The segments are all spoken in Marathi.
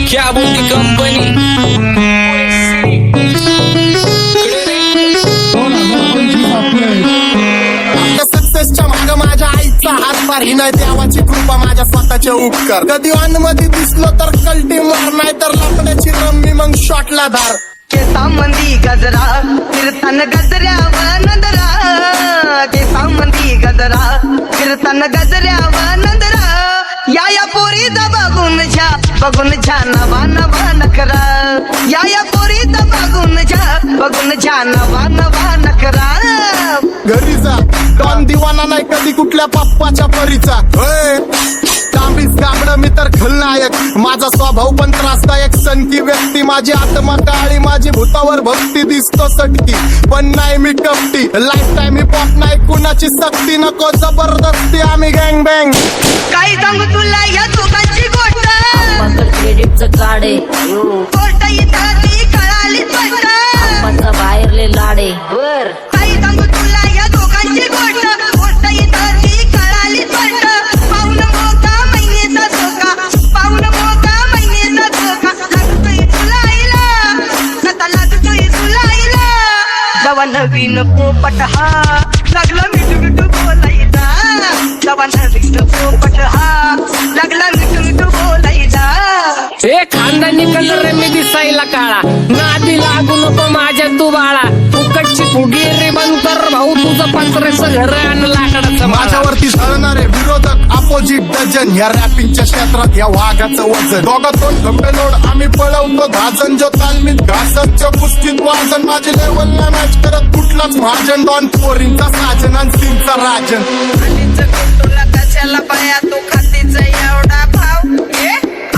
क्या बोलती कंपनी सक्सेसच्या माग माझ्या आईचा हातभार ही नाही देवाची कृपा माझ्या स्वतःचे उपकार कधी मध्ये दिसलो तर कल्टी मार नाही तर लपण्याची रम्मी मग शॉटला धार केसामंदी गजरा फिरताना गजऱ्यावर नंदरा केसामंदी गजरा फिरताना गजऱ्यावर नंदरा या पोरीचा बघून झा नवा नवा नखरा या पोरीचा बघून झा नवा नवा नखरा घरी जा डॉन दिवाना नाही कधी कुठल्या पप्पाच्या परीचा तांबीस गाबड मी तर खलनायक माझा स्वभाव पण त्रासदायक सनकी व्यक्ती माझी आत्मा काळी माझी भूतावर भक्ती दिसतो सटकी पण नाही मी कपटी लाईफ टाइम ही पॉप नाही कुणाची सक्ती नको जबरदस्ती आम्ही गँग बँग काही सांगू तुला या दोघांची गोष्ट क्रेडिटचं कार्ड आहे गोष्ट इथं ती कळाली स्पष्ट आप्पाचा बाहेरले लाडे बर काही सांगू तुला या दोघांची गोष्ट इथं ती कळाली स्पष्ट पाऊन मोठा महिन्याचा धोका पाऊन मोठा महिन्याचा धोका लागतोय तुला आईला आता लागतोय तुला आईला जेव्हा नवीन पोपट हा लागला मिठू मिठू बोलायचा जेव्हा नवीन पोपट हा लागला मिठू मिठू बोलायचा ए खानदानी कलर रे मी दिसायला काळा नादी लागू नको माझ्या तू बाळा फुकटची फुगी रे बंद कर भाऊ तुझं पत्र्याचं घर आणि लाकडाचं माझ्यावरती झळणारे विरोधक अपोजिट डझन या रॅपिंगच्या क्षेत्रात या वाघाचं वजन दोघातून लोड आम्ही पळवतो धाजन जो तालमीत घासतच्या कुस्तीत वाजन माझी लेवल नाही मॅच करत कुठलाच महाजन डॉन पोरींचा साजन आणि सिंगचा राजन तुला कशाला पाया तू खातीच एवढा भाव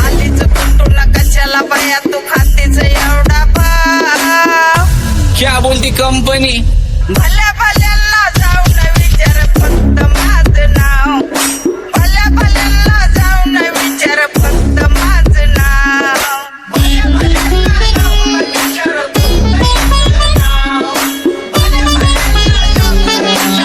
आलीच तुला कशाला पाया तू खातीच एवढा भाव क्या बोलती कंपनी भल्या भल्यांना जाऊन विचार फक्त माझं नाव भल्या भल्यांना जाऊन विचार फक्त माझं नाव भल्या भल्यांना जाऊन विचार फक्त माझं नाव भल्या भल्यांना जाऊन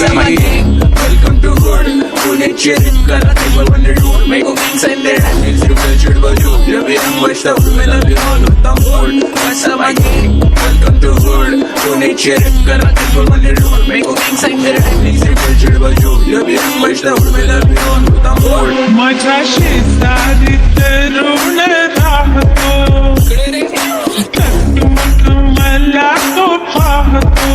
Welcome to Hood. Pune cheering kara table when you do make a inside there and it's you culture but you I'm much up me love you all with the Hood. What's up my gang? Welcome to Hood. Pune cheering kara table when you do make a inside there and it's you culture but you I'm much up me love you all with the Hood. माझ्या शेजारी तरुण राहतो मला तो पाहतो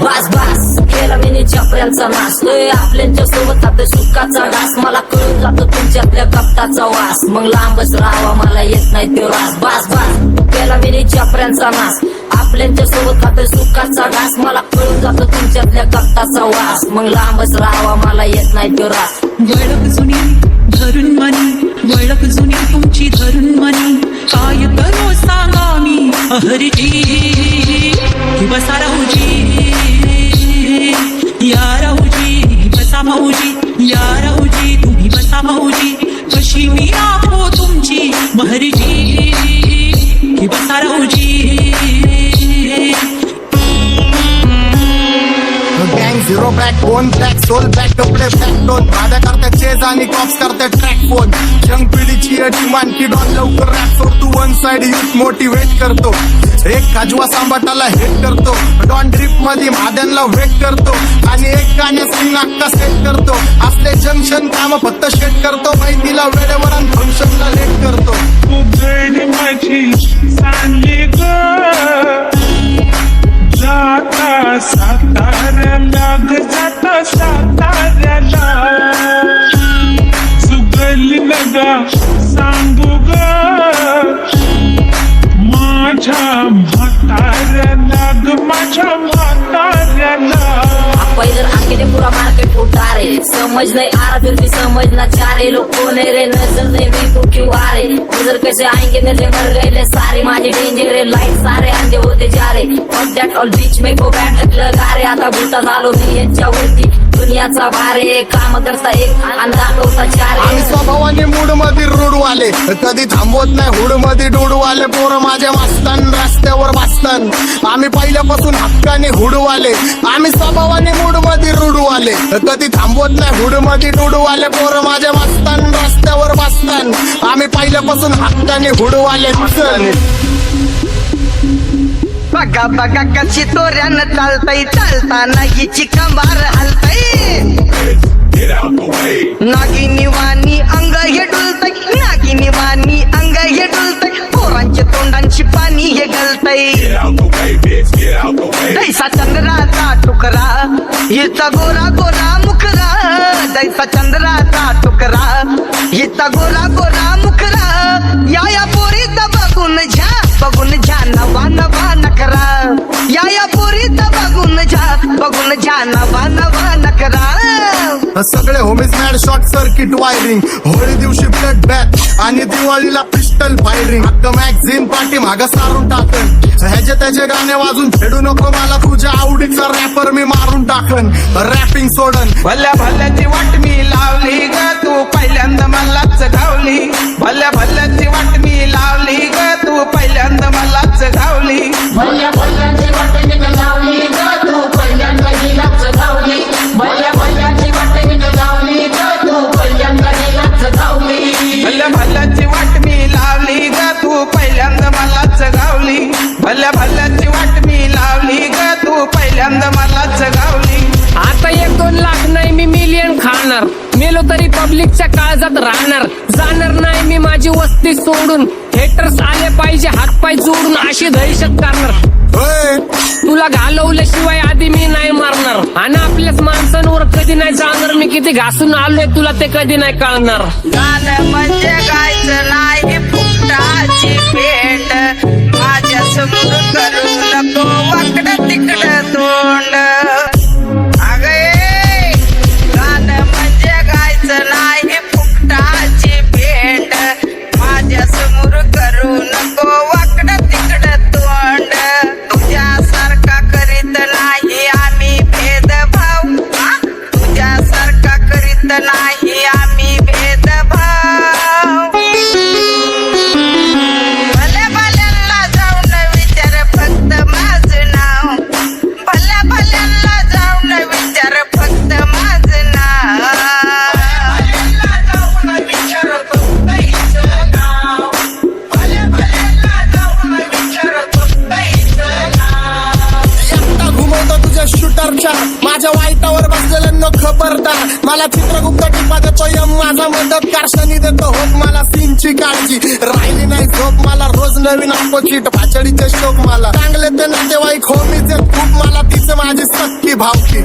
बस बस केला मी चपऱ्यांचा नाश आपल्यांच्या सोबत आपल्या सुखाचा डास मला कळून जातो तुमच्यातल्या कपटाचा वास मग लांबच राहावा मला येत नाही तो रास बस बस केला मी चपऱ्यांचा नाश आपल्यांच्या सोबत आपल्या सुखाचा डास मला कळून जातो तुमच्यातल्या कपटाचा वास मग लांबच राहावा मला येत नाही तो रास वळख जुनी धरून मनी वळख जुनी तुमची धरून मनी काय करू सांगा मी हरजी बसा राहूजी या राहूजी बसा भाऊजी या राहूजी तुम्ही बसा भाऊजी कशी मी आहो तुमची महरजी बसा राहूजी गँग zero back bone black soul back कपडे बॅक दोन भाड्या करते चेज आणि कॉप्स करते ट्रॅक फोन यंग पिढीची डिमांड की डॉन लवकर रॅप सोड तू वन साइड युथ मोटिवेट करतो एक खाजवा सांबाटाला हेट करतो डॉन ड्रिप मध्ये भाद्यांना वेट करतो आणि एक गाण्याची नाक्का सेट करतो असले जंक्शन काम फक्त शेट करतो माहितीला वेळेवर आणि फंक्शनला लेट करतो उघड माझी सांगली ग जाता साताऱ्याला ग जाता साताऱ्याला सुगली लगा सांगू ग माझ्या म्हाताऱ्याला ग माझ्या म्हाताऱ्याला पहिलं आगे पुरा मार्केट उठा रे समझ नहीं आ रहा फिर भी समझना चाह रहे लोग कौन है रे नजर नहीं भी तो क्यों आ रहे नजर कैसे आएंगे नजर मर गए ले सारे माझे डेंजर रे लाइट सारे अंधे होते जा रहे और दैट ऑल बीच में को बैठ लगा रे आता भूता झालो मी यांच्यावरती दुनियाचा भारे काम करता एक आणि दाखवता चार आम्ही स्वभावाने मूड मध्ये रूडवाले कधी थांबवत नाही हुड मध्ये डुडवाले पोरं माझ्या वाचतान रस्त्यावर वाचतान आम्ही पहिल्यापासून हक्काने हुडवाले आम्ही स्वभावाने मूड मध्ये रूडवाले कधी थांबवत नाही हुड मध्ये डुडवाले पोरं माझ्या वाचतान रस्त्यावर वाचतान आम्ही पहिल्यापासून हक्काने हुडवाले बघा बघा कशी तोऱ्यानं चालताय चालताना हिची कंबार हलताय नागिनी वाणी अंग हे डुलतय नागिनी वाणी अंग हे डुलतय पोरांच्या तोंडांची पाणी हे गलतय दैसा चंद्राचा टुकरा हिचा गोरा गोरा मुखरा दैसा चंद्राचा टुकरा हिचा गोरा गोरा मुखरा या पोरीचा बघून झा नवा नवा नकरा या पोरीचा बघून झा नवा नवा नकरा सगळे homies mad short circuit wiring Holi दिवशी ब्लड बॅथ आणि दिवाळीला पिस्टल फायरिंग हक्क मॅगझिन पाठी माग सारून टाकन ह्याचे त्याचे गाणे वाजून फेडू नको मला तुझ्या आवडीचा रॅपर मी मारून टाकन रॅपिंग सोडन भल्या भल्याची वाट मी लावली ग तू पहिल्यांदा मलाच घावली भल्या भल्याची वाट मी लावली ग तू पहिल्यांदा मलाच घावली भल्या भल्याची वाटेने लावली ग तू पहिल्यांदा गेलाच धावली भल्या भल्याची वाटेने लावली ग तू पहिल्यांदा गेलाच धावली भल्या भल्याची वाट मी लावली ग तू पहिल्यांदा मलाच घावली भल्या भल्याची वाट मी लावली ग तू पहिल्यांदा मलाच घावली आता 1-2 लाख नाही मी मिलियन खाणार मेलो तरी पब्लिकच्या काळजात राहणार जाणार नाही मी माझी वस्ती सोडून हेटर्स आले पाहिजे हातपाय जोडून अशी दहशत करणार होय तुला घालवल्याशिवाय आधी मी नाही मारणार आणि आपल्याच माणसांवर कधी नाही जाणार मी किती घासून आलोय तुला ते कधी नाही कळणार गाणं म्हणजे गायचं नाही फुकटाची भेट माझ्या समोर करू नको वाकडं तिकडं तोंड अगे गाणं म्हणजे गायचं नाही फुकटाची भेट माझ्या समोर करू नको वाकडं तिकडं तोंड तुझ्यासारखा करीत नाही आम्ही भेदभाव तुझ्यासारखा करीत नाही आम्ही भेदभाव भल्या भल्यांना जाऊन विचार फक्त माझं नाव भल्या भल्यांना जाऊन विचार फक्त माझं नाव एकटा घुमवतो तुझ्या शूटरच्या माझ्या वाईटावर बसलेल्यांना खबरदार मला चित्रगुप्त टिपा देतो यम माझा मदतकार शनी देतो होप मला सीनची काळजी राहिली नाही झोप मला रोज नवीन अपोजिट भाचडीचे शोक मला चांगले ते नातेवाईक होमीचे खूप मला तिचं माझी सक्की भावकी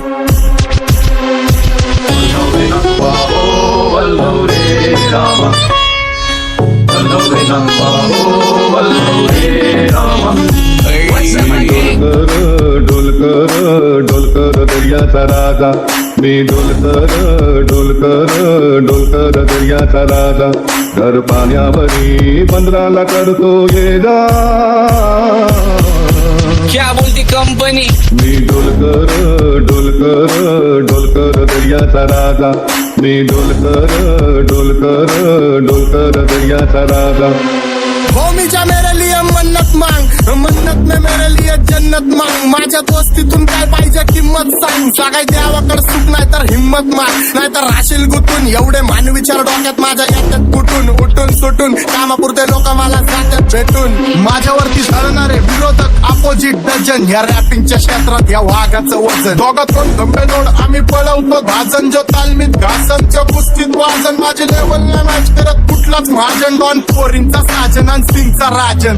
डोलकर दर्याचा राजा मी डोलकर दर्याचा राजा घर पाण्यावरी बंदराला करतो ये जा क्या बोलती कंपनी मी डोलकर दर्याचा राजा मी डोलकर दर्याचा राजा होमीच्या मेरे लिए मन्नत मांग मन्नत में मेरे लिए जन्नत मांग माझ्या दोस्तीतून काय पाहिजे किंमत सांग सगळ्या देवाकडे सुख नाही तर हिम्मत माग नाही तर राशील गुतून एवढे मानविचार डोक्यात माझ्या येतात कुठून उठून सुटून कामापुरते लोक मला जातात भेटून माझ्यावरती झळणारे विरोधक अपोजिट डझन या रॅपिंगच्या क्षेत्रात या वाघाचं वजन दोघातून गंभे जोड आम्ही पळवतो भाजन जो तालमीत घासनच्या कुस्तीत वाजन माझी लेवल नाही मॅच करत कुठलाच महाजन डॉन पोरींचा साजन आणि सिंगचा राजन